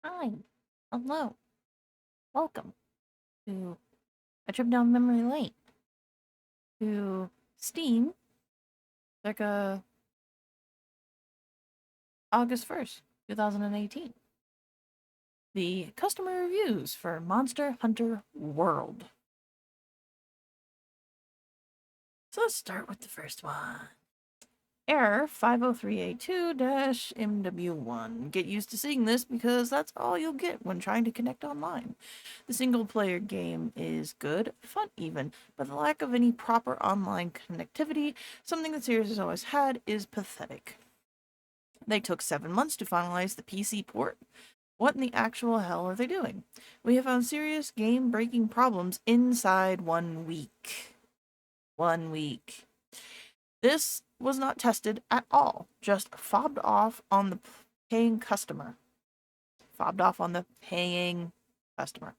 Hi, hello, welcome to a trip down memory lane to Steam, circa August 1st, 2018. The customer reviews for Monster Hunter World. So let's start with the first one. Error 50382-MW1. Get used to seeing this because that's all you'll get when trying to connect online. The single player game is good, fun even, but the lack of any proper online connectivity, something the series has always had, is pathetic. They took 7 months to finalize the PC port. What in the actual hell are they doing? We have found serious game-breaking problems inside 1 week. 1 week. This was not tested at all, just fobbed off on the paying customer. Fobbed off on the paying customer.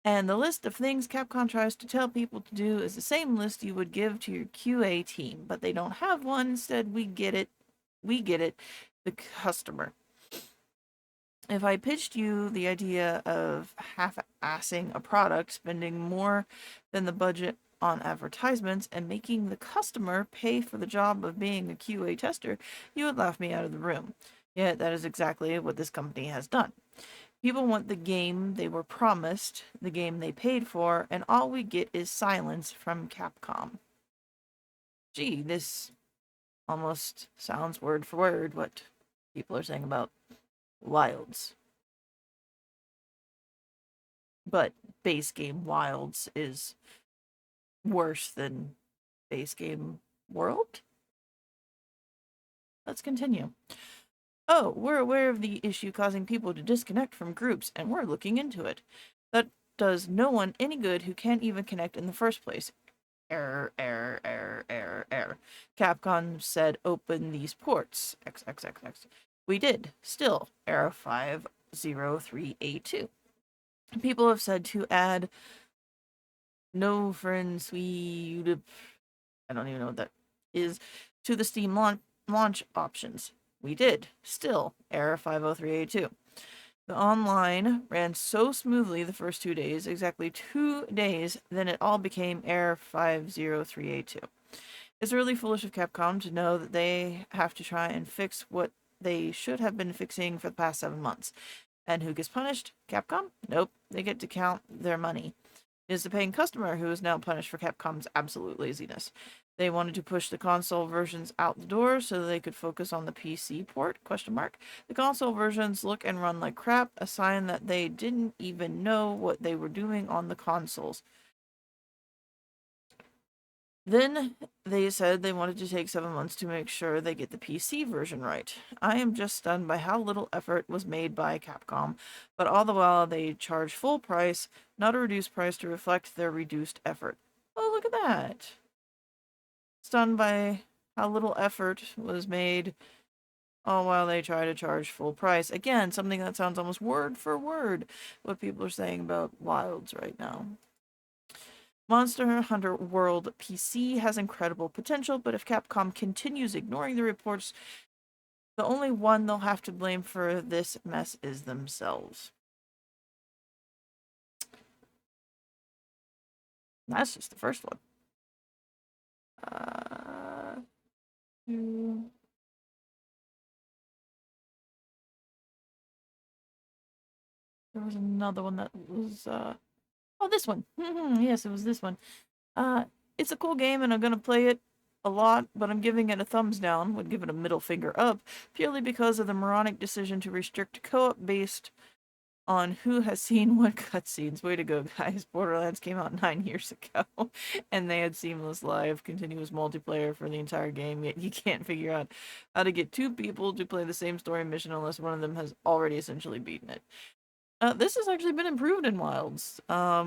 And the list of things Capcom tries to tell people to do is the same list you would give to your QA team, but they don't have one. Instead, we get it, the customer. If I pitched you the idea of half-assing a product, spending more than the budget on advertisements, and making the customer pay for the job of being a QA tester, you would laugh me out of the room. Yet that is exactly what this company has done. People want the game they were promised, the game they paid for, and all we get is silence from Capcom. Gee, this almost sounds word for word what people are saying about Wilds. But base game Wilds is worse than base game World? Let's continue. Oh, we're aware of the issue causing people to disconnect from groups, and we're looking into it. That does no one any good who can't even connect in the first place. Error, error, error, error, error. Capcom said open these ports. XXXX. We did. Still, error 50382. People have said to add no friends we... I don't even know what that is, to the Steam launch options. We did. Still, error 50382. The online ran so smoothly the first 2 days, exactly 2 days, then it all became error 50382. It's really foolish of Capcom to know that they have to try and fix what they should have been fixing for the past 7 months. And who gets punished? Capcom? Nope. They get to count their money. It is the paying customer who is now punished for Capcom's absolute laziness. They wanted to push the console versions out the door so they could focus on the PC port, ? The console versions look and run like crap, a sign that they didn't even know what they were doing on the consoles. Then they said they wanted to take 7 months to make sure they get the PC version right. I am just stunned by how little effort was made by Capcom, but all the while they charge full price, not a reduced price to reflect their reduced effort. Oh, look at that. Stunned by how little effort was made, all while they try to charge full price. Again, something that sounds almost word for word what people are saying about Wilds right now. Monster Hunter World PC has incredible potential, but if Capcom continues ignoring the reports, the only one they'll have to blame for this mess is themselves. That's just the first one. Uh, there was another one that was, oh, this one. Yes, it was this one. Uh, it's a cool game and I'm gonna play it a lot, but I'm giving it a thumbs down, would give it a middle finger up, purely because of the moronic decision to restrict co-op based on who has seen what cutscenes. Way to go, guys. Borderlands came out 9 years ago, and they had seamless live, continuous multiplayer for the entire game, yet you can't figure out how to get 2 people to play the same story mission unless one of them has already essentially beaten it. This has actually been improved in Wilds. I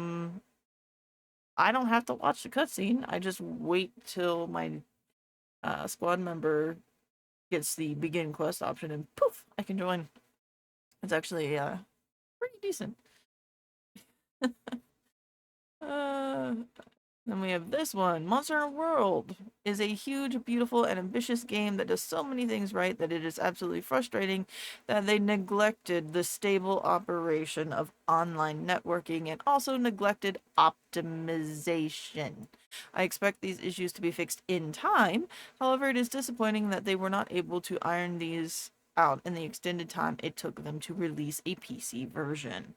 don't have to watch the cutscene. I just wait till my squad member gets the begin quest option and poof, I can join. It's actually pretty decent. Then we have this one. Monster Hunter World is a huge, beautiful, and ambitious game that does so many things right that it is absolutely frustrating that they neglected the stable operation of online networking and also neglected optimization. I expect these issues to be fixed in time. However, it is disappointing that they were not able to iron these out in the extended time it took them to release a PC version.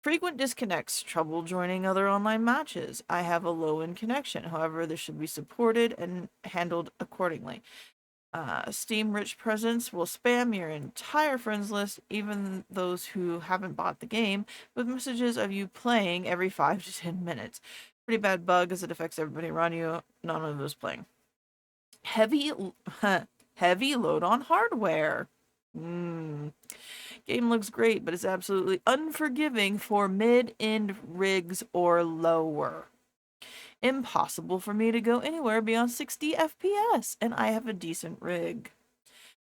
Frequent disconnects, trouble joining other online matches. I have a low-end connection. However, this should be supported and handled accordingly. Steam Rich Presence will spam your entire friends list, even those who haven't bought the game, with messages of you playing every 5 to 10 minutes. Pretty bad bug as it affects everybody around you, none of those playing. Heavy, heavy load on hardware. Hmm. Game looks great, but it's absolutely unforgiving for mid-end rigs or lower. Impossible for me to go anywhere beyond 60 FPS, and I have a decent rig.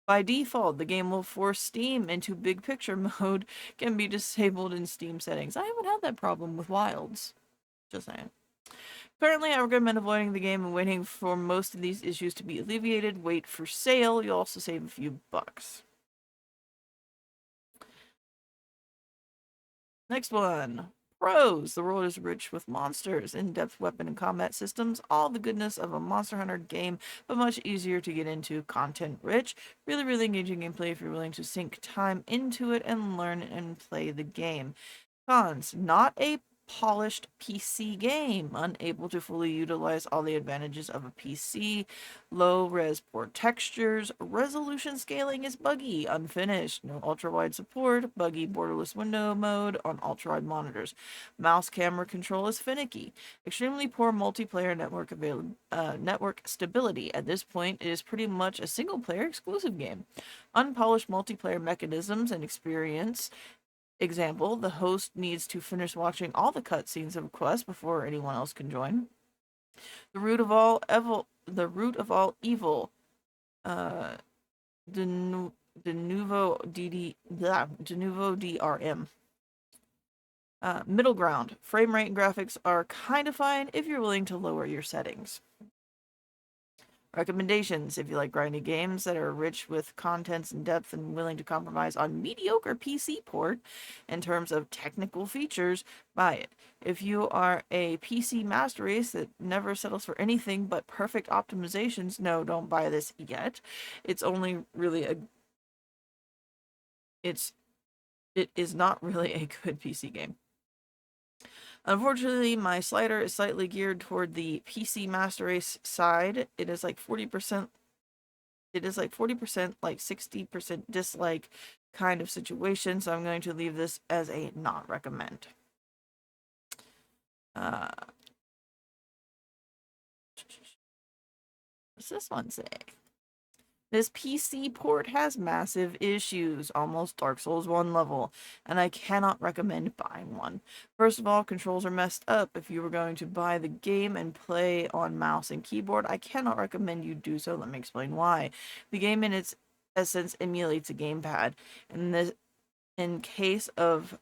By default, the game will force Steam into big picture mode, can be disabled in Steam settings. I haven't had that problem with Wilds. Just saying. Currently, I recommend avoiding the game and waiting for most of these issues to be alleviated. Wait for sale, you'll also save a few bucks. Next one. Pros. The world is rich with monsters, in-depth weapon and combat systems, all the goodness of a Monster Hunter game, but much easier to get into, content rich, really, really engaging gameplay if you're willing to sink time into it and learn and play the game. Cons. Not a polished PC game, unable to fully utilize all the advantages of a PC, low res poor textures, resolution scaling is buggy, unfinished, no ultra wide support, buggy borderless window mode on ultra wide monitors, mouse camera control is finicky, extremely poor multiplayer network stability. At this point, it is pretty much a single player exclusive game. Unpolished multiplayer mechanisms and experience. Example, the host needs to finish watching all the cutscenes of a quest before anyone else can join. The root of all evil, uh, de nouveau DRM. Middle ground. Frame rate and graphics are kind of fine if you're willing to lower your settings. Recommendations: if you like grindy games that are rich with contents and depth and willing to compromise on mediocre PC port in terms of technical features, buy it. If you are a PC master race that never settles for anything but perfect optimizations, no, don't buy this yet. It's only really a it is not really a good PC game. Unfortunately, my slider is slightly geared toward the PC Master Race side. It is like 40%, like 60% dislike kind of situation, so I'm going to leave this as a not recommend. Uh, what's this one say? This PC port has massive issues, almost Dark Souls 1 level, and I cannot recommend buying one. First of all, controls are messed up. If you were going to buy the game and play on mouse and keyboard, I cannot recommend you do so. Let me explain why. The game in its essence emulates a gamepad. In case of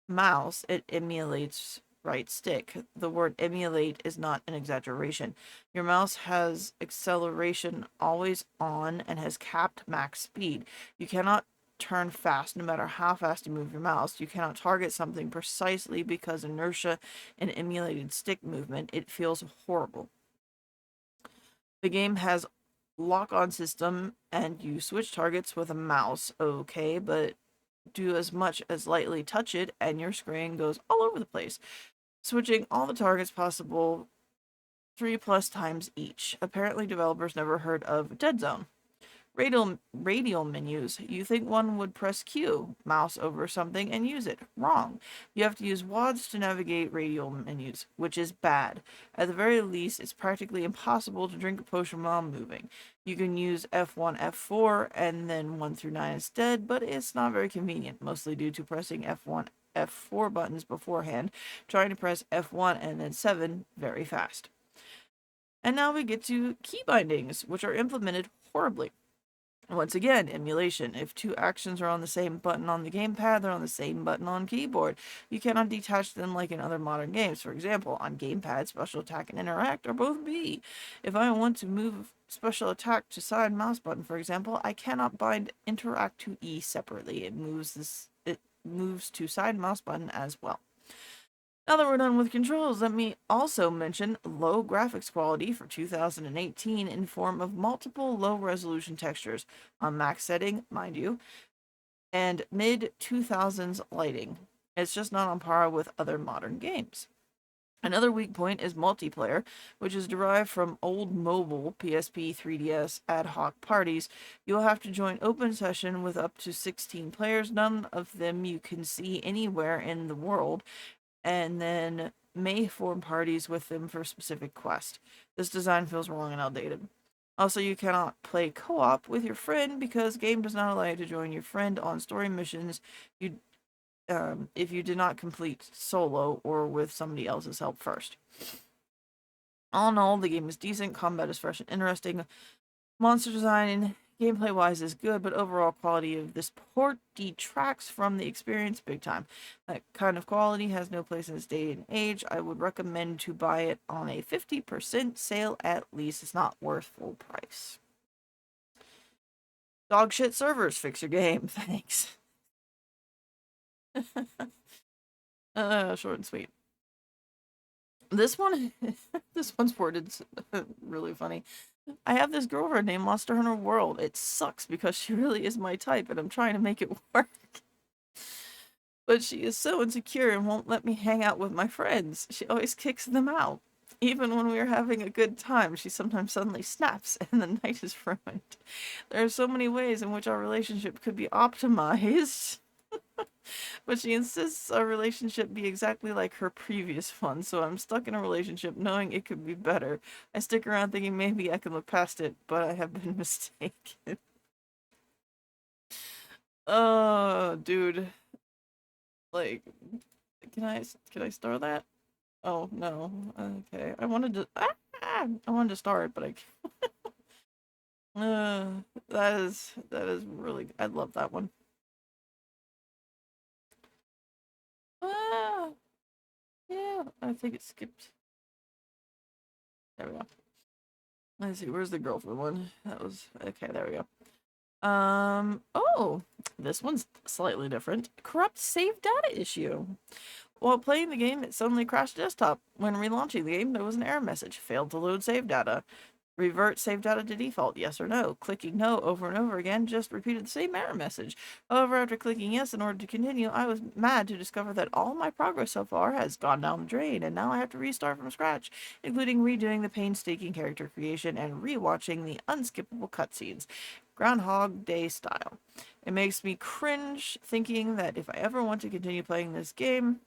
mouse, it emulates right stick. The word emulate is not an exaggeration. Your mouse has acceleration always on and has capped max speed. You cannot turn fast no matter how fast you move your mouse. You cannot target something precisely because inertia and emulated stick movement. It feels horrible. The game has lock-on system and you switch targets with a mouse. Okay, but do as much as lightly touch it and your screen goes all over the place, switching all the targets possible 3+ times each. Apparently developers never heard of Dead Zone. Radial menus. You think one would press Q, mouse over something, and use it. Wrong. You have to use WADs to navigate radial menus, which is bad. At the very least, it's practically impossible to drink a potion while moving. You can use F1, F4, and then 1 through 9 instead, but it's not very convenient, mostly due to pressing F1, F4 buttons beforehand, trying to press F1 and then 7 very fast. And now we get to key bindings, which are implemented horribly. Once again, emulation. If two actions are on the same button on the gamepad, they're on the same button on keyboard. You cannot detach them like in other modern games. For example, on gamepad, special attack and interact are both B. If I want to move special attack to side mouse button, for example, I cannot bind interact to E separately. It moves to side mouse button as well. Now that we're done with controls, let me also mention low graphics quality for 2018 in form of multiple low-resolution textures on max setting, mind you, and mid-2000s lighting. It's just not on par with other modern games. Another weak point is multiplayer, which is derived from old mobile PSP 3DS ad hoc parties. You'll have to join open session with up to 16 players, none of them you can see anywhere in the world, and then may form parties with them for a specific quest. This design feels wrong and outdated. Also, you cannot play co-op with your friend because game does not allow you to join your friend on story missions if you did not complete solo or with somebody else's help first. All in all, the game is decent, combat is fresh and interesting, monster design gameplay wise is good, but overall quality of this port detracts from the experience big time. That kind of quality has no place in this day and age. I would recommend to buy it on a 50% sale at least. It's not worth full price. Dog shit servers, fix your game. Thanks. Short and sweet. This one, this one's worded really funny. I have this girlfriend named Monster Hunter World. It sucks because she really is my type and I'm trying to make it work. But she is so insecure and won't let me hang out with my friends. She always kicks them out. Even when we are having a good time, she sometimes suddenly snaps and the night is ruined. There are so many ways in which our relationship could be optimized. But she insists our relationship be exactly like her previous one, so I'm stuck in a relationship knowing it could be better. I stick around thinking maybe I can look past it, but I have been mistaken. Oh, dude. Like, can I start that? Oh, no. Okay. I wanted to start, but that is really, I love that one. Ah, yeah, I think it skipped. There we go. Let's see, where's the girlfriend one? That was okay, there we go. Oh, this one's slightly different. Corrupt save data issue. While playing the game, it suddenly crashed desktop. When relaunching the game, there was an error message. Failed to load save data. Revert save data to default, yes or no. Clicking no over and over again just repeated the same error message. However, after clicking yes in order to continue, I was mad to discover that all my progress so far has gone down the drain, and now I have to restart from scratch, including redoing the painstaking character creation and rewatching the unskippable cutscenes. Groundhog Day style. It makes me cringe thinking that if I ever want to continue playing this game,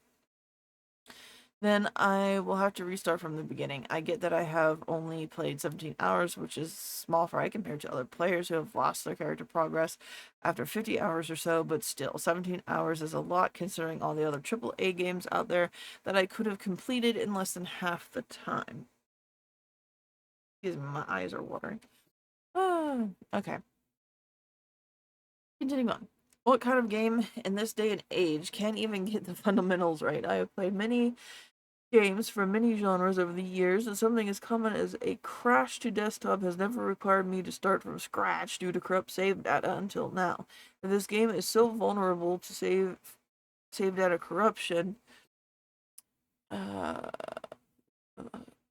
then I will have to restart from the beginning. I get that I have only played 17 hours, which is small fry compared to other players who have lost their character progress after 50 hours or so, but still, 17 hours is a lot considering all the other AAA games out there that I could have completed in less than half the time. Excuse me, my eyes are watering. Okay. Continuing on. What kind of game in this day and age can't even get the fundamentals right? I have played many games from many genres over the years, and something as common as a crash to desktop has never required me to start from scratch due to corrupt save data until now. And this game is so vulnerable to save data corruption, uh,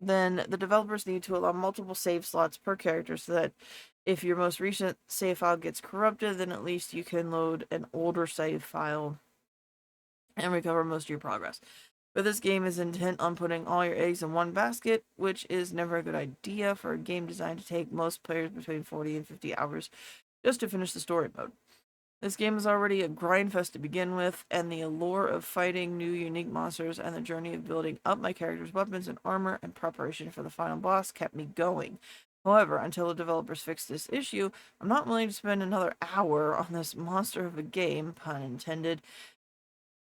then the developers need to allow multiple save slots per character so that if your most recent save file gets corrupted, then at least you can load an older save file and recover most of your progress. But this game is intent on putting all your eggs in one basket, which is never a good idea for a game designed to take most players between 40 and 50 hours just to finish the story mode. This game is already a grindfest to begin with, and the allure of fighting new unique monsters and the journey of building up my character's weapons and armor in preparation for the final boss kept me going. However, until the developers fix this issue, I'm not willing to spend another hour on this monster of a game, pun intended,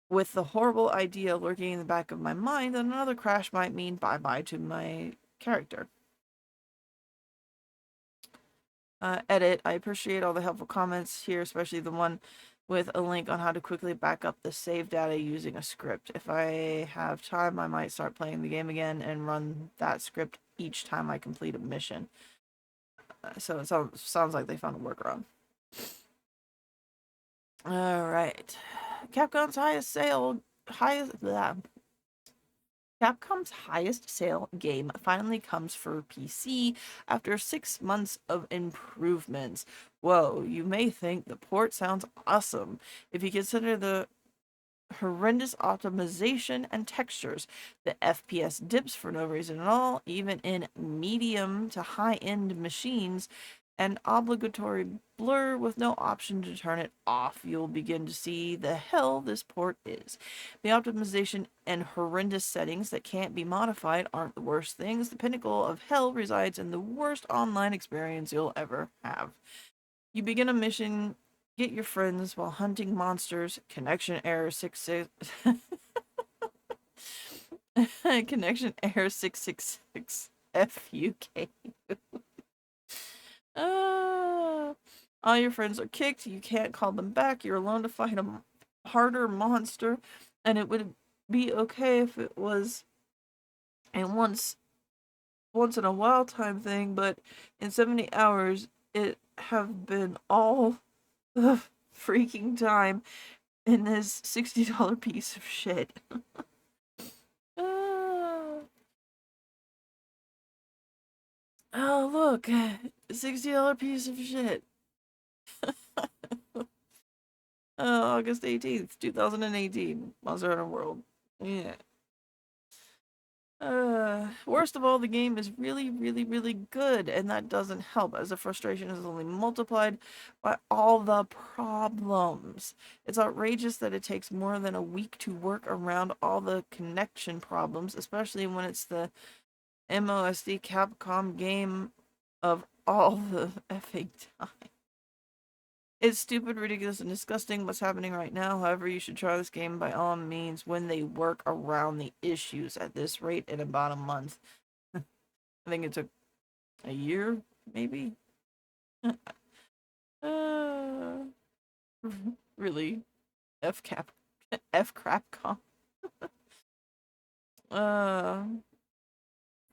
with the horrible idea lurking in the back of my mind that another crash might mean bye-bye to my character. edit. I appreciate all the helpful comments here, especially the one with a link on how to quickly back up the save data using a script. If I have time, I might start playing the game again and run that script each time I complete a mission. So it sounds like they found a workaround. All right. Capcom's Capcom's highest sale game finally comes for PC after 6 months of improvements. Whoa, you may think the port sounds awesome if you consider the horrendous optimization and textures. The FPS dips for no reason at all, even in medium to high-end machines, and obligatory blur with no option to turn it off. You'll begin to see the hell this port is. The optimization and horrendous settings that can't be modified aren't the worst things. The pinnacle of hell resides in the worst online experience you'll ever have. You begin a mission, get your friends while hunting monsters. Connection error 66. Connection error 666. FUK. Uh, all your friends are kicked. You can't call them back. You're alone to fight a harder monster. And it would be okay if it was a once in a while time thing, but in 70 hours, it have been all the freaking time in this $60 piece of shit. uh, oh, look. $60 piece of shit. August 18th, 2018. Monster Hunter World. Yeah. Worst of all, the game is really, really, really good, and that doesn't help, as the frustration is only multiplied by all the problems. It's outrageous that it takes more than a week to work around all the connection problems, especially when it's the MOSD Capcom game of all the effing time. It's stupid, ridiculous, and disgusting what's happening right now. However, you should try this game by all means when they work around the issues. At this rate, in about a month. I think it took a year, maybe? uh, really? F cap. F crapcom. uh,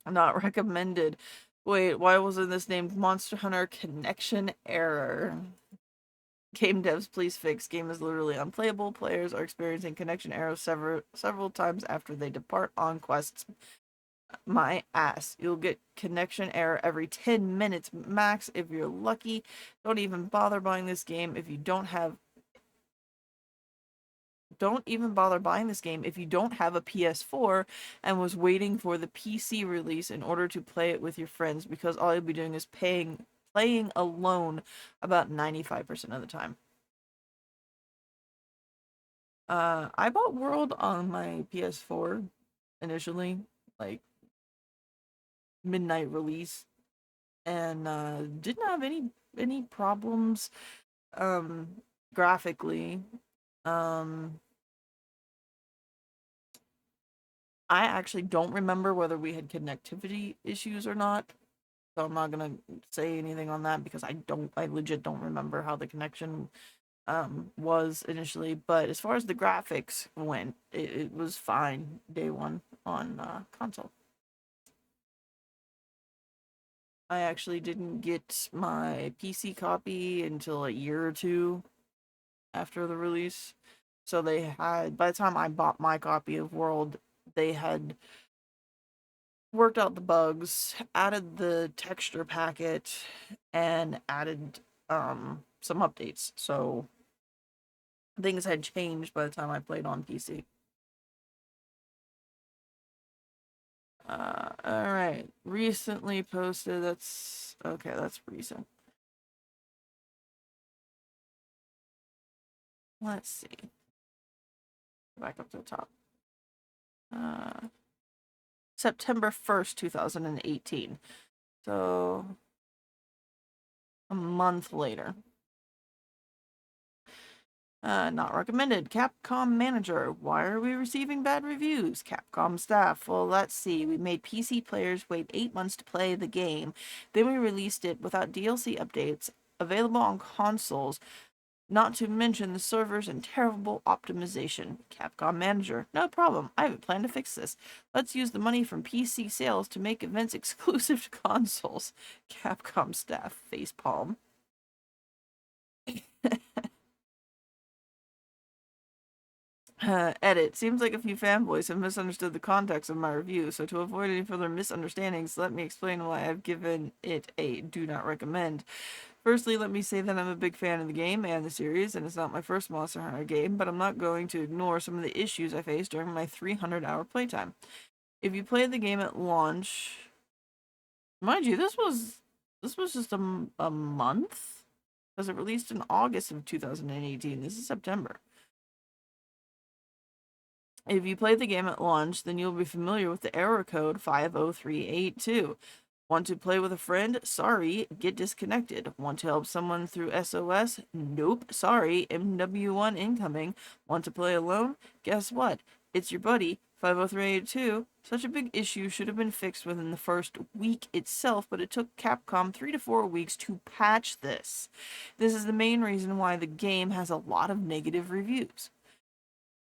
Not recommended. Wait, why wasn't this named Monster Hunter Connection Error? Game devs, please fix. Game is literally unplayable. Players are experiencing connection errors several times after they depart on quests. My ass. You'll get connection error every 10 minutes max if you're lucky. Don't even bother buying this game if you don't even bother buying this game if you don't have a PS4 and was waiting for the PC release in order to play it with your friends, because all you'll be doing is playing alone about 95% of the time. I bought World on my PS4 initially, like midnight release, and didn't have any problems um graphically. Um I actually don't remember whether we had connectivity issues or not. So I'm not gonna say anything on that because I legit don't remember how the connection was initially, but as far as the graphics went, it was fine day one on console. I actually didn't get my PC copy until a year or two after the release. So they had, by the time I bought my copy of World, they had worked out the bugs, added the texture packet, and added some updates. So things had changed by the time I played on PC. All right. Recently posted. That's okay. That's recent. Let's see. Back up to the top. Uh, September 1st, 2018. So a month later. Not recommended. Capcom manager. Why are we receiving bad reviews? Capcom staff. Well, let's see. We made PC players wait 8 months to play the game. Then we released it without DLC updates available on consoles. Not to mention the servers and terrible optimization. Capcom manager. No problem. I have a plan to fix this. Let's use the money from PC sales to make events exclusive to consoles. Capcom staff. Facepalm. Edit. Seems like a few fanboys have misunderstood the context of my review, so to avoid any further misunderstandings, let me explain why I've given it a do not recommend. Firstly, let me say that I'm a big fan of the game and the series, and it's not my first Monster Hunter game, but I'm not going to ignore some of the issues I faced during my 300-hour playtime. If you played the game at launch, mind you, this was just a month, because it released in August of 2018. This is September. If you played the game at launch, then you'll be familiar with the error code 50382. Want to play with a friend? Sorry, get disconnected. Want to help someone through SOS? Nope, sorry, MW1 incoming. Want to play alone? Guess what? It's your buddy, 50382. Such a big issue should have been fixed within the first week itself, but it took Capcom 3 to 4 weeks to patch this. This is the main reason why the game has a lot of negative reviews.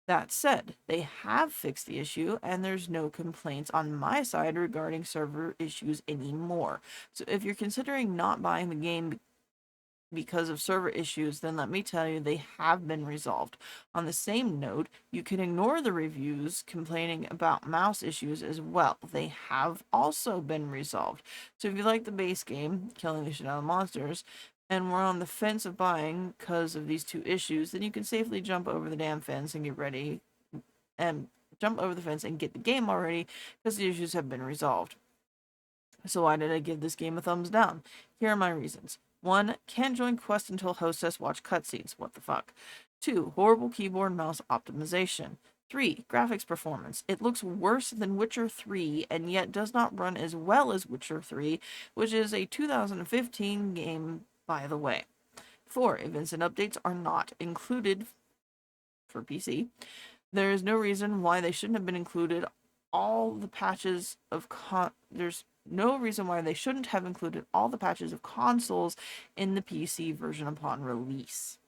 That said, they have fixed the issue, and there's no complaints on my side regarding server issues anymore. So if you're considering not buying the game because of server issues, then let me tell you they have been resolved. On the same note, you can ignore the reviews complaining about mouse issues as well. They have also been resolved. So if you like the base game, killing the shit out of monsters, and we're on the fence of buying because of these two issues, then you can safely jump over the damn fence and get ready and jump over the fence and get the game already because the issues have been resolved. So why did I give this game a thumbs down? Here are my reasons. 1. Can't join Quest until hostess watch cutscenes. What the fuck? 2. Horrible keyboard mouse optimization. 3. Graphics performance. It looks worse than Witcher 3 and yet does not run as well as Witcher 3, which is a 2015 game, by the way. 4. Events and updates are not included for PC. There is no reason why they shouldn't have been included all the patches of there's no reason why they shouldn't have included all the patches of consoles in the PC version upon release.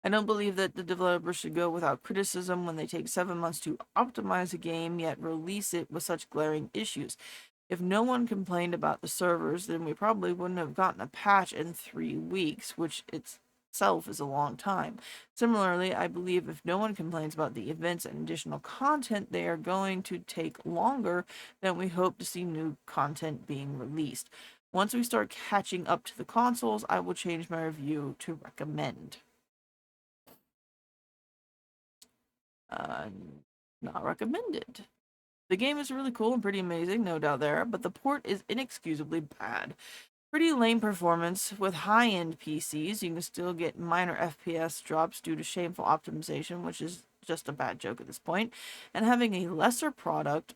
I don't believe that the developers should go without criticism when they take 7 months to optimize a game yet release it with such glaring issues. If no one complained about the servers, then we probably wouldn't have gotten a patch in 3 weeks, which itself is a long time. Similarly, I believe if no one complains about the events and additional content, they are going to take longer than we hope to see new content being released. Once we start catching up to the consoles, I will change my review to recommend. Uh, Not recommended. The game is really cool and pretty amazing, no doubt there, but the port is inexcusably bad. Pretty lame performance. With high-end PCs, you can still get minor FPS drops due to shameful optimization, which is just a bad joke at this point, and having a lesser product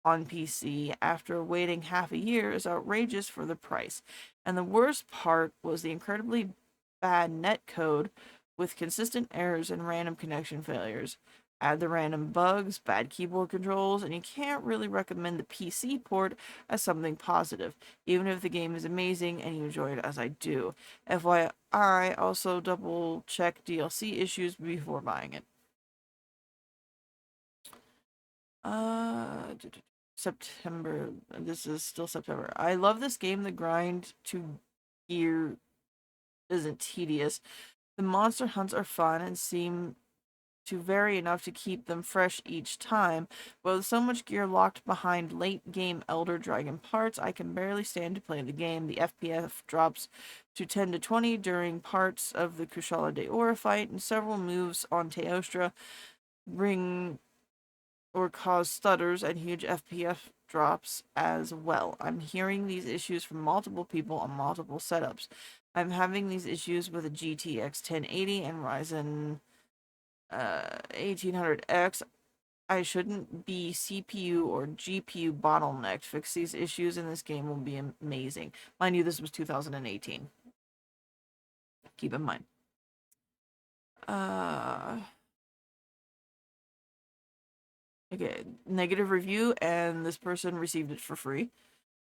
on PC after waiting half a year is outrageous for the price. And the worst part was the incredibly bad netcode with consistent errors and random connection failures. Add the random bugs, bad keyboard controls, and you can't really recommend the PC port as something positive, even if the game is amazing and you enjoy it as I do. FYI, also double check DLC issues before buying it. Uh, September. This is still September. I love this game. The grind to gear isn't tedious. The monster hunts are fun and seem to vary enough to keep them fresh each time, but with so much gear locked behind late game Elder Dragon parts, I can barely stand to play the game. The FPS drops to 10 to 20 during parts of the Kushala Daora fight, and several moves on Teostra bring or cause stutters and huge FPS drops as well. I'm hearing these issues from multiple people on multiple setups. I'm having these issues with a GTX 1080 and Ryzen 1800X. I shouldn't be CPU or GPU bottlenecked. Fix these issues and this game will be amazing. Mind you, this was 2018. Keep in mind. Uh, okay, negative review, and this person received it for free.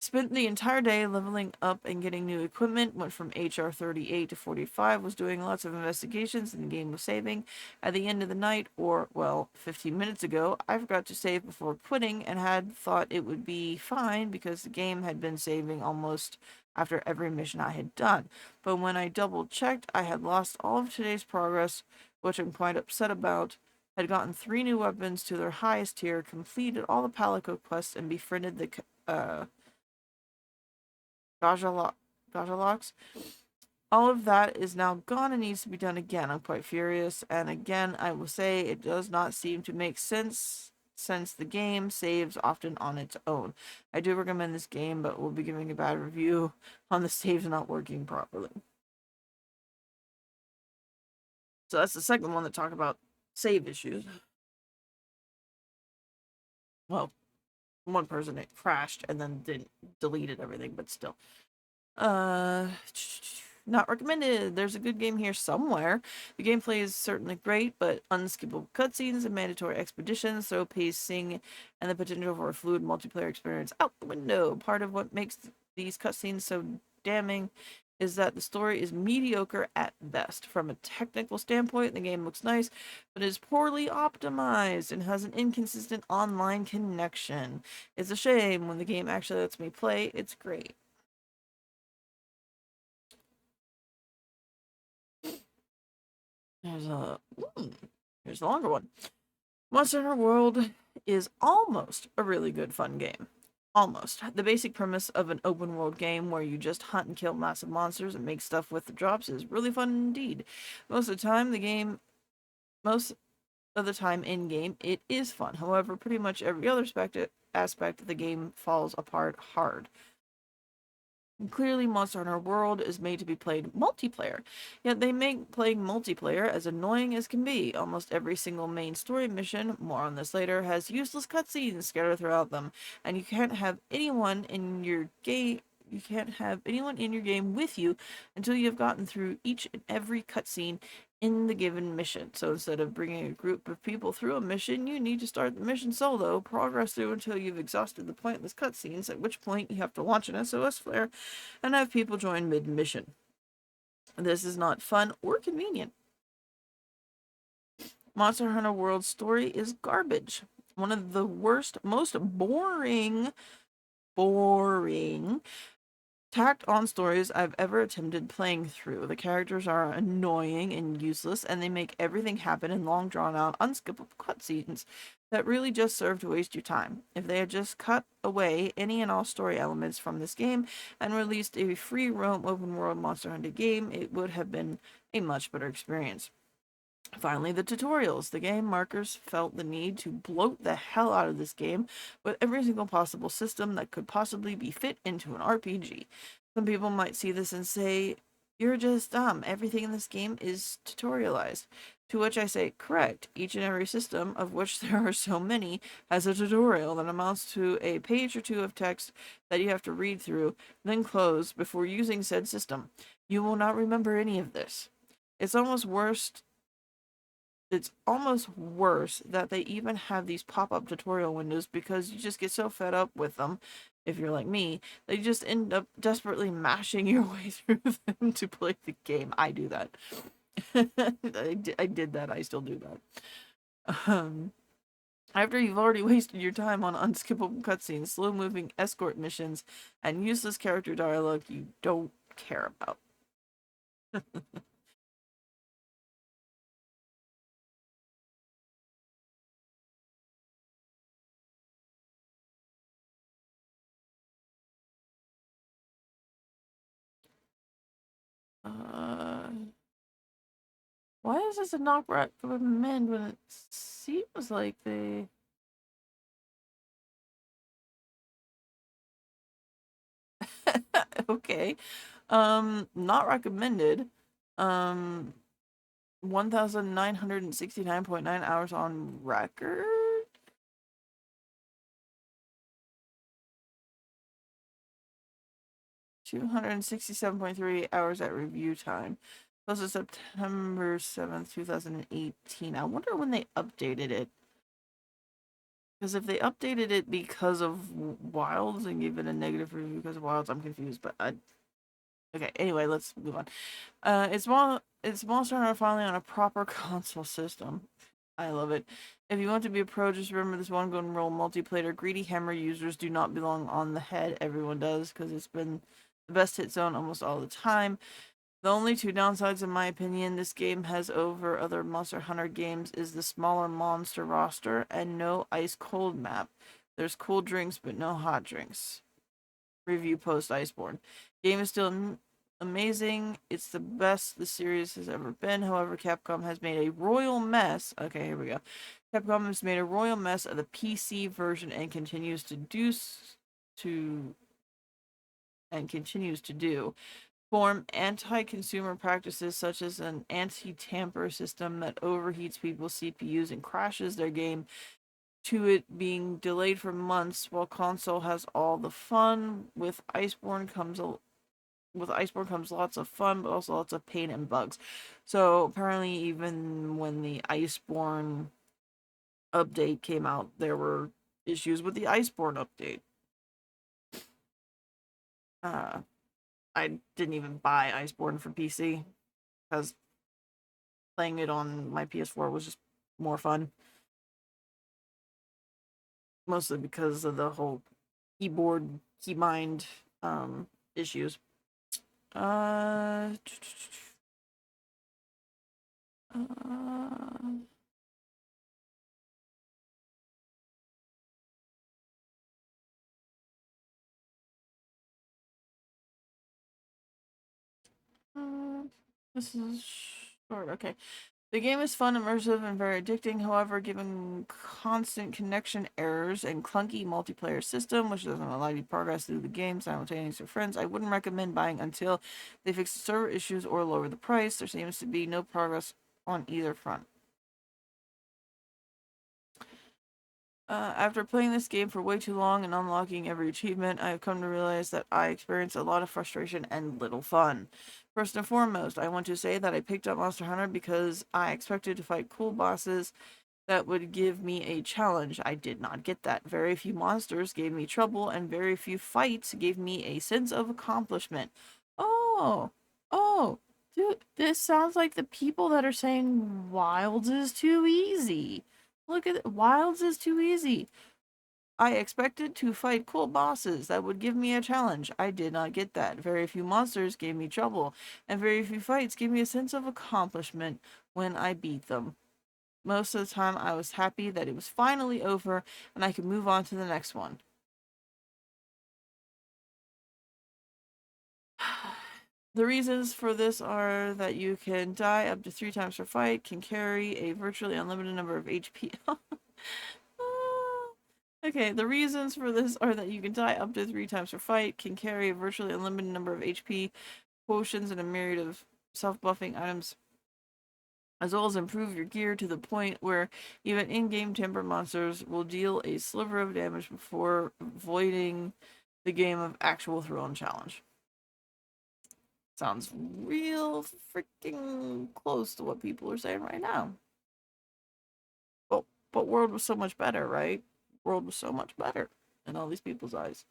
Spent the entire day leveling up and getting new equipment, went from HR 38 to 45, was doing lots of investigations, and the game was saving. At the end of the night, or, well, 15 minutes ago, I forgot to save before quitting and had thought it would be fine because the game had been saving almost after every mission I had done. But when I double checked, I had lost all of today's progress, which I'm quite upset about. Had gotten 3 new weapons to their highest tier, completed all the Palico quests, and befriended the Gajalox. Gajalox. All of that is now gone and needs to be done again. I'm quite furious, and again, I will say it does not seem to make sense since the game saves often on its own. I do recommend this game, but will be giving a bad review on the saves not working properly. So that's the second one that talked about save issues. Well, one person it crashed and then deleted everything, but still. Uh, Not recommended. There's a good game here somewhere. The gameplay is certainly great, but unskippable cutscenes and mandatory expeditions, slow pacing, and the potential for a fluid multiplayer experience out the window. Part of what makes these cutscenes so damning is that the story is mediocre at best. From a technical standpoint, the game looks nice, but is poorly optimized and has an inconsistent online connection. It's a shame. When the game actually lets me play, it's great. There's a here's the longer one. Monster Hunter World is almost a really good fun game. Almost. The basic premise of an open world game where you just hunt and kill massive monsters and make stuff with the drops is really fun indeed. Most of the time the game most of the time in game it is fun. However, pretty much every other aspect of the game falls apart hard. Clearly, Monster Hunter World is made to be played multiplayer, yet they make playing multiplayer as annoying as can be. Almost every single main story mission, more on this later, has useless cutscenes scattered throughout them, and you can't have anyone in your game. You can't have anyone in your game with you until you have gotten through each and every cutscene in the given mission. So instead of bringing a group of people through a mission, you need to start the mission solo, progress through until you've exhausted the pointless cutscenes, at which point you have to launch an SOS flare and have people join mid-mission. This is not fun or convenient. Monster Hunter World story is garbage. One of the worst, most boring tacked on stories I've ever attempted playing through. The characters are annoying and useless, and they make everything happen in long drawn out, unskippable cutscenes that really just serve to waste your time. If they had just cut away any and all story elements from this game and released a free roam open world Monster Hunter game, it would have been a much better experience. Finally, the tutorials. The game markers felt the need to bloat the hell out of this game with every single possible system that could possibly be fit into an RPG. Some people might see this and say, "You're just dumb. Everything in this game is tutorialized." To which I say, correct. Each and every system, of which there are so many, has a tutorial that amounts to a page or two of text that you have to read through, then close before using said system. You will not remember any of this. It's almost worse it's almost worse that they even have these pop-up tutorial windows because you just get so fed up with them, if you're like me, that you just end up desperately mashing your way through them to play the game. I do that. I did that. I still do that. After you've already wasted your time on unskippable cutscenes, slow-moving escort missions, and useless character dialogue you don't care about. Uh, Why is this a knock recommend when it seems like they... Okay. Not recommended. Um, 1,969.9 hours on record? 267.3 hours at review time. Plus it's September 7th, 2018. I wonder when they updated it. Because if they updated it because of Wilds and gave it a negative review because of Wilds, I'm confused. But I okay. Anyway, let's move on. It's Monster Hunter finally on a proper console system. I love it. If you want to be a pro, just remember this one gun roll multiplayer. Greedy hammer users do not belong on the head. Everyone does because it's been the best hit zone almost all the time. The only two downsides, in my opinion, this game has over other Monster Hunter games is the smaller monster roster and no ice cold map. There's cool drinks, but no hot drinks. Review post Iceborne. Game is still amazing. It's the best the series has ever been. However, Capcom has made a royal mess. Okay, here we go. Capcom has made a royal mess of the PC version and to continues to do form anti-consumer practices such as an anti-tamper system that overheats people's CPUs and crashes their game to it being delayed for months while console has all the fun. With Iceborne comes lots of fun, but also lots of pain and bugs. So apparently, even when the Iceborne update came out, there were issues with the Iceborne update. Uh, I didn't even buy Iceborne for PC because playing it on my PS4 was just more fun. Mostly because of the whole keyboard keybind issues. Uh, uh, uh, this is short. Okay. The game is fun, immersive, and very addicting. However, given constant connection errors and clunky multiplayer system, which doesn't allow you to progress through the game simultaneously with friends, I wouldn't recommend buying until they fix the server issues or lower the price. There seems to be no progress on either front. After playing this game for way too long and unlocking every achievement, I have come to realize that I experience a lot of frustration and little fun. First and foremost, I want to say that I picked up Monster Hunter because I expected to fight cool bosses that would give me a challenge. I did not get that. Very few monsters gave me trouble, and very few fights gave me a sense of accomplishment. Oh, oh, dude, this sounds like the people that are saying Wilds is too easy. Look at it. Wilds is too easy. I expected to fight cool bosses that would give me a challenge. I did not get that. Very few monsters gave me trouble, and very few fights gave me a sense of accomplishment when I beat them. Most of the time, I was happy that it was finally over and I could move on to the next one. The reasons for this are that you can die up to 3 times per fight, can carry a virtually unlimited number of HP. Okay, the reasons for this are that you can die up to 3 times per fight, can carry a virtually unlimited number of HP, potions, and a myriad of self-buffing items, as well as improve your gear to the point where even in-game temper monsters will deal a sliver of damage before voiding the game of actual thrill and challenge. Sounds real freaking close to what people are saying right now. But World was so much better, right? World was so much better in all these people's eyes.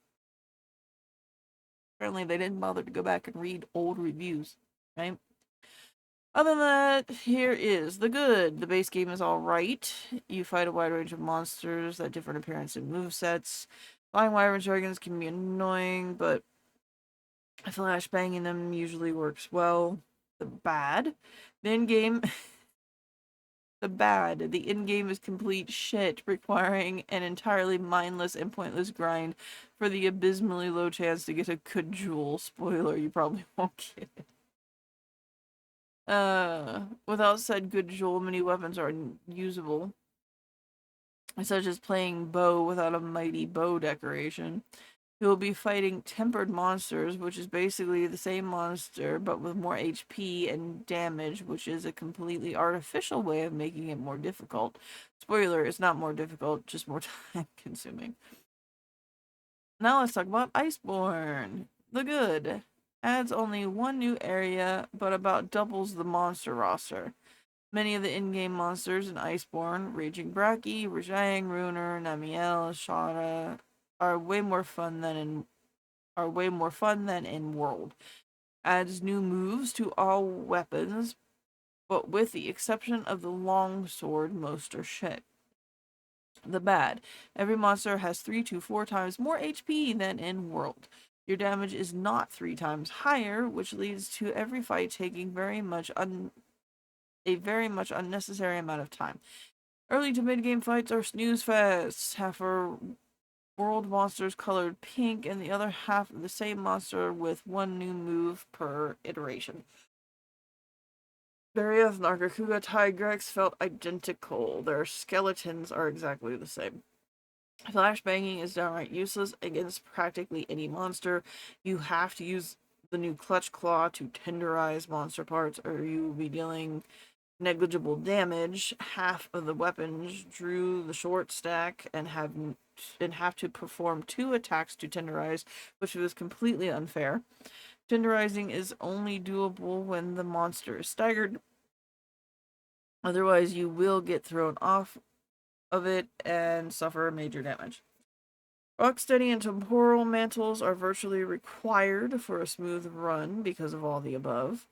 Apparently, they didn't bother to go back and read old reviews, right? Other than that, here is the good. The base game is alright. You fight a wide range of monsters that different appearance and movesets. Flying wyvern dragons can be annoying, but flashbanging them usually works well. The bad. The in-game The in-game is complete shit, requiring an entirely mindless and pointless grind for the abysmally low chance to get a good jewel. Spoiler, you probably won't get it. Without said good jewel, many weapons are usable, such as playing bow without a mighty bow decoration. You will be fighting tempered monsters, which is basically the same monster but with more HP and damage, which is a completely artificial way of making it more difficult. Spoiler, it's not more difficult, just more time consuming. Now let's talk about Iceborne. The good. adds only one new area, but about doubles the monster roster. Many of the in-game monsters in Iceborne, Raging Braki, Rajang, Runer, Namiel, Shara, are way more fun than in World. Adds new moves to all weapons, but with the exception of the long sword, most are shit. The bad. Every monster has 3 to 4 times more HP than in World. Your damage is not 3 times higher, which leads to every fight taking a very much unnecessary amount of time. Early to mid game fights are snooze fests. Half are world monsters colored pink, and the other half of the same monster with one new move per iteration. Barrios, Nargacuga, Tigrex felt identical. Their skeletons are exactly the same. Flashbanging is downright useless against practically any monster. You have to use the new Clutch Claw to tenderize monster parts, or you will be dealing negligible damage. Half of the weapons drew the short stack and have to perform 2 attacks to tenderize, which was completely unfair. Tenderizing is only doable when the monster is staggered. Otherwise, you will get thrown off of it and suffer major damage. Rocksteady and temporal mantles are virtually required for a smooth run because of all the above.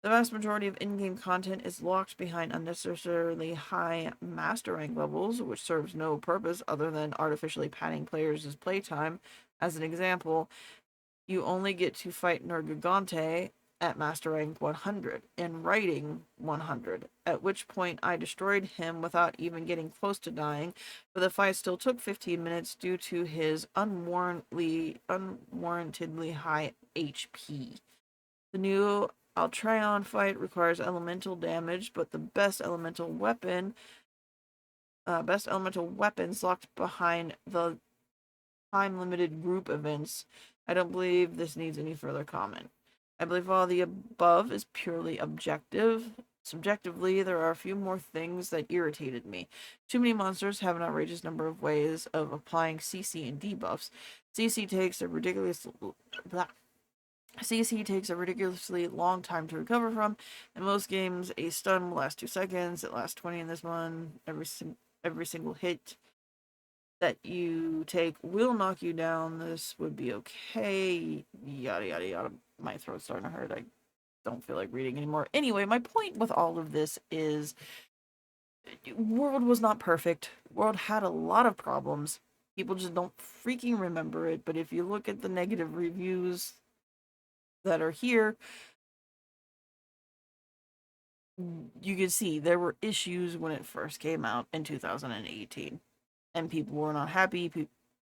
The vast majority of in-game content is locked behind unnecessarily high master rank levels, which serves no purpose other than artificially padding players' playtime. As an example, you only get to fight Nergigante at master rank 100 and writing 100, at which point I destroyed him without even getting close to dying, but the fight still took 15 minutes due to his unwarrantedly high HP. The new Altreon fight requires elemental damage, but the best elemental weapons locked behind the time-limited group events. I don't believe this needs any further comment. I believe all the above is purely objective. Subjectively, there are a few more things that irritated me. Too many monsters have an outrageous number of ways of applying CC and debuffs. CC takes a ridiculous CC takes a ridiculously long time to recover from. In most games, a stun will last 2 seconds. It lasts 20 in this one. Every single hit that you take will knock you down. This would be okay. Yada yada yada. My throat's starting to hurt. I don't feel like reading anymore. Anyway, my point with all of this is World was not perfect. World had a lot of problems. People just don't freaking remember it. But if you look at the negative reviews that are here, you can see there were issues when it first came out in 2018, and people were not happy.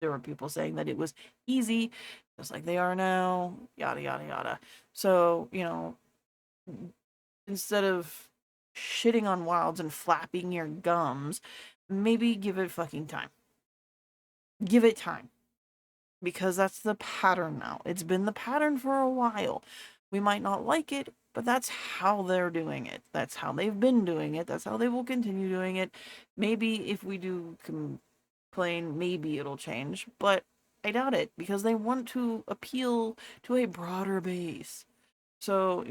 There were people saying that it was easy, just like they are now, yada yada yada. So, instead of shitting on Wilds and flapping your gums, maybe give it fucking time. Give it time. Because that's the pattern now. It's been the pattern for a while. We might not like it, but that's how they're doing it. That's how they've been doing it. That's how they will continue doing it. Maybe if we do complain, maybe it'll change, but I doubt it because they want to appeal to a broader base. So,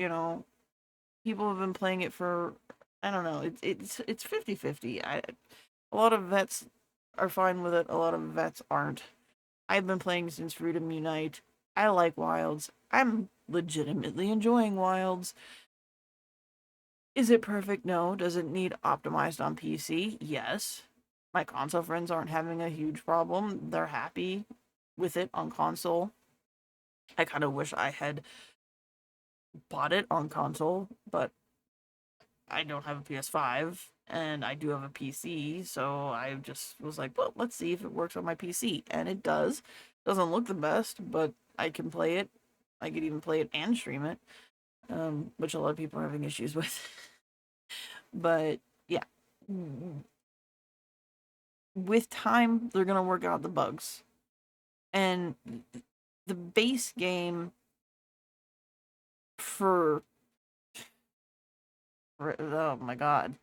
people have been playing it for, I don't know, it's 50-50. A lot of vets are fine with it, a lot of vets aren't. I've been playing since Freedom Unite. I like Wilds. I'm legitimately enjoying Wilds. Is it perfect? No. Does it need optimized on PC? Yes. My console friends aren't having a huge problem. They're happy with it on console. I kind of wish I had bought it on console, but I don't have a PS5 and I do have a PC, so I just was like, well, let's see if it works on my PC. And it does. Doesn't look the best, but I can play it. I could even play it and stream it, which a lot of people are having issues with. But yeah, with time, they're going to work out the bugs. And the base game for oh my god,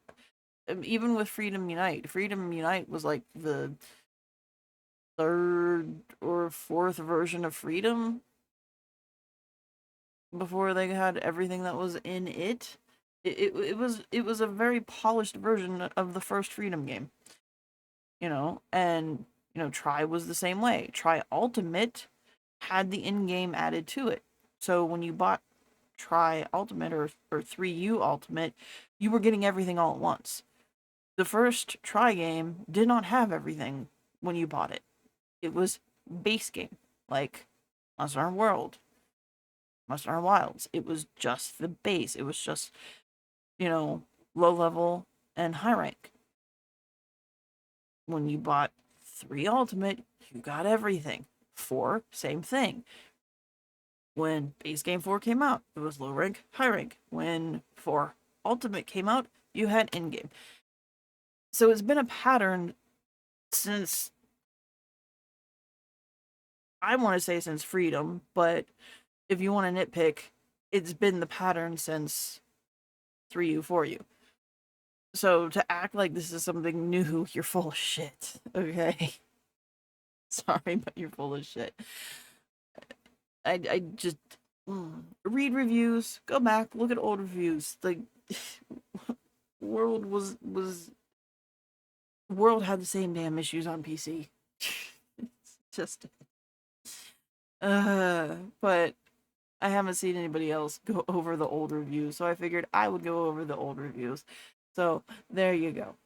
even with Freedom Unite was like the third or fourth version of Freedom. before they had everything that was in it. It was a very polished version of the first Freedom game, and Try was the same way. Try Ultimate had the in-game added to it. So when you bought Try Ultimate or 3U Ultimate, you were getting everything all at once. The first Try game did not have everything when you bought it. It was base game, like Monster Hunter World, Monster Hunter Wilds. It was just the base. It was just, low level and high rank. When you bought 3 Ultimate, you got everything. 4, same thing. When base game 4 came out, it was low rank, high rank. When 4 Ultimate came out, you had in game. So it's been a pattern since, I want to say since Freedom, but if you want to nitpick, it's been the pattern since 3U, 4U. So to act like this is something new, you're full of shit, okay? Sorry, but you're full of shit. I just read reviews, go back, look at old reviews. Like World World had the same damn issues on PC. It's just but I haven't seen anybody else go over the old reviews, so I figured I would go over the old reviews. So there you go.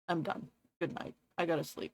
I'm done. Good night. I gotta sleep.